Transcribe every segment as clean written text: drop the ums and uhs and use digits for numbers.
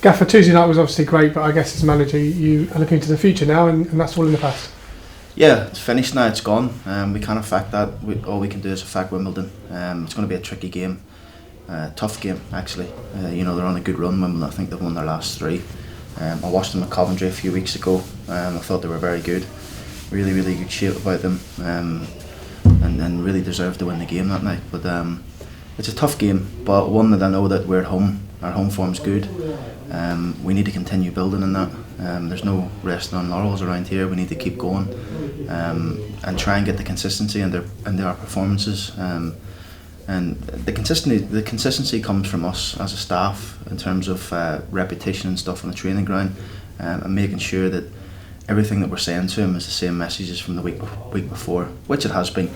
Gaffer, Tuesday night was obviously great, but I guess as manager you are looking to the future now, and that's all in the past. Yeah, it's finished now, it's gone. We can't affect that. All we can do is affect Wimbledon. It's going to be a tricky game, tough game actually. They're on a good run, Wimbledon. I think they've won their last 3. I watched them at Coventry a few weeks ago. I thought they were very good. Really, really good shape about them, and really deserved to win the game that night. But it's a tough game, but one that I know that we're at home. Our home form's good. We need to continue building in that. There's no resting on laurels around here. We need to keep going and try and get the consistency into our performances. And the consistency comes from us as a staff in terms of repetition and stuff on the training ground, and making sure that everything that we're saying to them is the same messages from the week before, which it has been.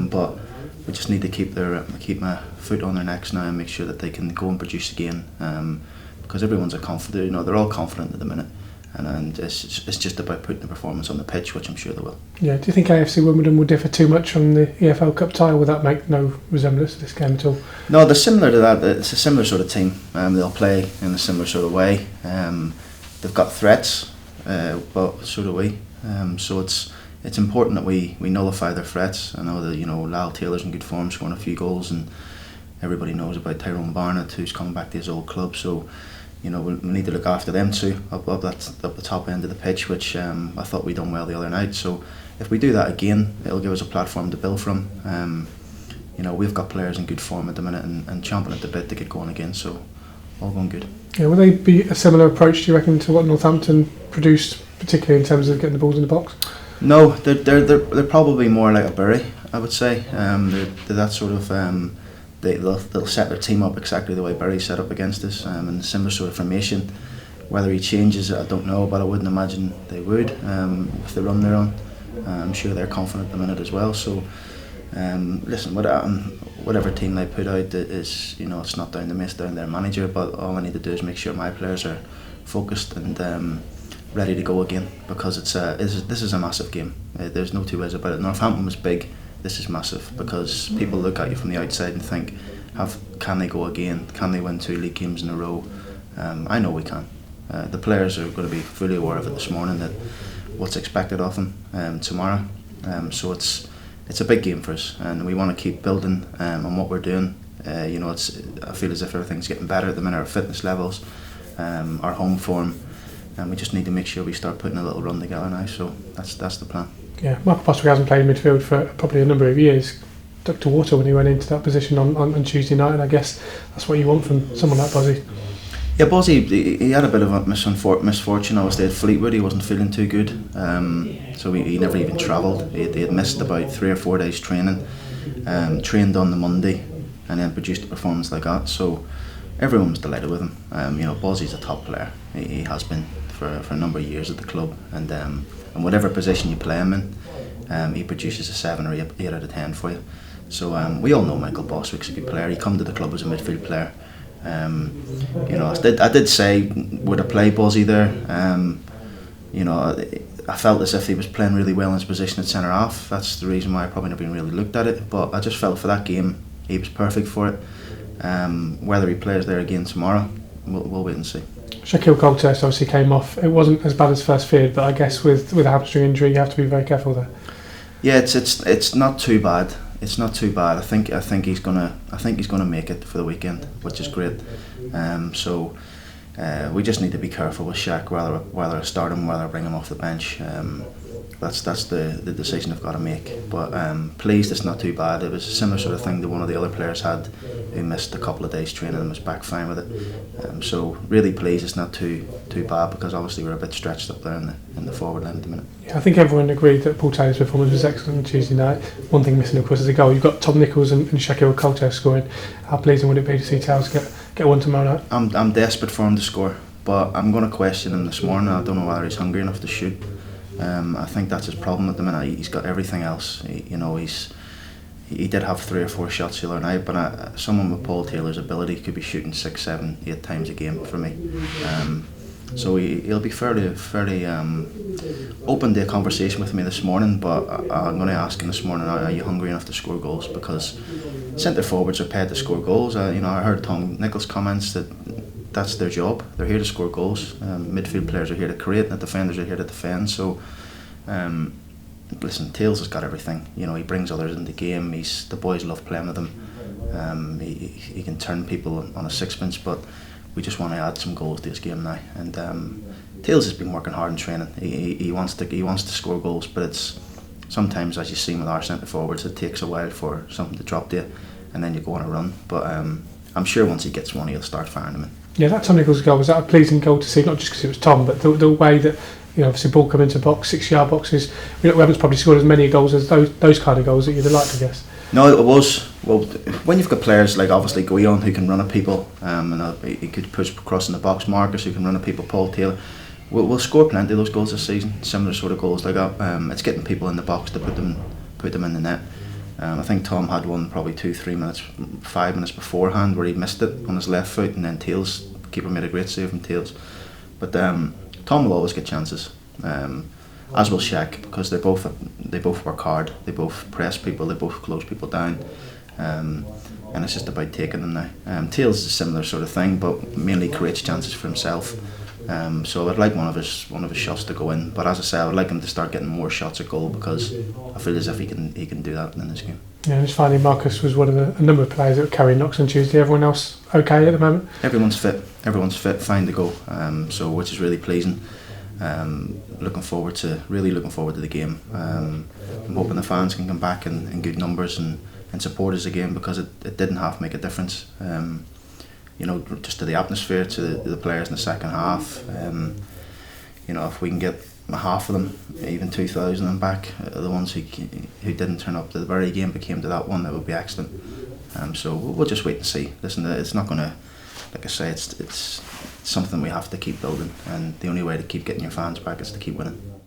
But we just need to keep my foot on their necks now and make sure that they can go and produce again. Because everyone's confident, they're all confident at the minute, and it's just about putting the performance on the pitch, which I'm sure they will. Yeah, do you think AFC Wimbledon will differ too much from the EFL Cup tie? Will that make no resemblance to this game at all? No, they're similar to that. It's a similar sort of team. They'll play in a similar sort of way. They've got threats, but so do we. So it's important that we nullify their threats. I know that Lyle Taylor's in good form, scoring a few goals, and everybody knows about Tyrone Barnett, who's coming back to his old club. So we need to look after them too, up the top end of the pitch, which I thought we done well the other night. So if we do that again, it'll give us a platform to build from. We've got players in good form at the minute and chomping at the bit to get going again. So all going good. Yeah, will they be a similar approach, do you reckon, to what Northampton produced, particularly in terms of getting the balls in the box? No, they're probably more like a Bury, I would say. They're that sort of. They'll set their team up exactly the way Bury set up against us, in a similar sort of formation. Whether he changes it, I don't know, but I wouldn't imagine they would if they run their own. I'm sure they're confident at the minute as well. So, listen, whatever team they put out is, it's not down to me, it's down to their manager. But all I need to do is make sure my players are focused and ready to go again, because this is a massive game. There's no two ways about it. Northampton was big. This is massive, because people look at you from the outside and think, can they go again? Can they win 2 league games in a row? I know we can. The players are going to be fully aware of it this morning, that what's expected of them tomorrow. So it's a big game for us, and we want to keep building on what we're doing. I feel as if everything's getting better at the minute. Our fitness levels, our home form, and we just need to make sure we start putting a little run together now. So that's the plan. Yeah, Michael Bostwick hasn't played midfield for probably a number of years. Ducked to water when he went into that position on Tuesday night, and I guess that's what you want from someone like Bozzy. Yeah, Bozzy, he had a bit of a misfortune. Obviously at Fleetwood, he wasn't feeling too good, so he never even travelled. He had missed about 3 or 4 days training, trained on the Monday, and then produced a performance like that. So everyone was delighted with him. Bozzy's a top player. He has been for a number of years at the club, and whatever position you play him in, he produces a 7 or 8 out of 10 for you. So we all know Michael Bostwick's a good player. He come to the club as a midfield player. I did say, would I play Bozzy there? I felt as if he was playing really well in his position at centre half. That's the reason why I probably never even really looked at it. But I just felt for that game he was perfect for it. Whether he plays there again tomorrow, we'll wait and see. Shaquille Coltest obviously came off. It wasn't as bad as first feared, but I guess with a hamstring injury, you have to be very careful there. Yeah, it's not too bad. It's not too bad. I think he's gonna make it for the weekend, which is great. So we just need to be careful with Shaq, whether I start him, whether I bring him off the bench. That's the decision I've got to make. But pleased it's not too bad. It was a similar sort of thing that one of the other players had, who missed a couple of days training and was back fine with it. So really pleased it's not too bad, because obviously we're a bit stretched up there in the forward line at the minute. Yeah, I think everyone agreed that Paul Taylor's performance was excellent on Tuesday night. One thing missing, of course, is a goal. You've got Tom Nichols and Shaquille Coltest scoring. How pleasing would it be to see Tails get one tomorrow night? I'm desperate for him to score, but I'm going to question him this morning. I don't know whether he's hungry enough to shoot. I think that's his problem at the minute. He's got everything else. He did have 3 or 4 shots the other night, but someone with Paul Taylor's ability could be shooting 6, 7, 8 times a game for me. So he'll be fairly open to a conversation with me this morning. But I'm going to ask him this morning: are you hungry enough to score goals? Because centre forwards are paid to score goals. I heard Tom Nichols' comments that that's their job. They're here to score goals. Midfield players are here to create, and the defenders are here to defend. So, listen, Tails has got everything. You know, he brings others in the game. The boys love playing with him. He can turn people on a sixpence, but we just want to add some goals to this game now. And Tails has been working hard in training. He wants to score goals, but it's sometimes, as you see with our centre forwards, it takes a while for something to drop to you, and then you go on a run. But I'm sure once he gets one, he'll start firing them in. Yeah, that Tom Nichols goal, was that a pleasing goal to see? Not just because it was Tom, but the way that, you know, obviously ball come into box, 6-yard boxes. We haven't probably scored as many goals as those kind of goals that you'd have liked, I guess. No, it was. Well, when you've got players like obviously Guion who can run at people, and he could push across in the box, Marcus who can run at people, Paul Taylor, we'll score plenty of those goals this season. Similar sort of goals like that. It's getting people in the box to put them in the net. I think Tom had one probably 5 minutes beforehand where he missed it on his left foot, and then Tails, keeper, made a great save from Tails. But Tom will always get chances, as will Shaq, because they both work hard, they both press people, they both close people down, and it's just about taking them now. Tails is a similar sort of thing, but mainly creates chances for himself. So I'd like one of his shots to go in, but as I say, I would like him to start getting more shots at goal, because I feel as if he can do that in this game. Yeah, and just finally, Marcus was one of a number of players that were carrying knocks on Tuesday. Everyone else okay at the moment? Everyone's fit, fine to go. So which is really pleasing. Looking forward to the game. I'm hoping the fans can come back in good numbers and support us again, because it didn't half make a difference. You know, just to the atmosphere, to the players in the second half. You know, if we can get half of them, even 2,000 of them back, the ones who didn't turn up to the very game but came to that one, that would be excellent. So we'll just wait and see. Listen, it's not going to, like I say, it's something we have to keep building, and the only way to keep getting your fans back is to keep winning.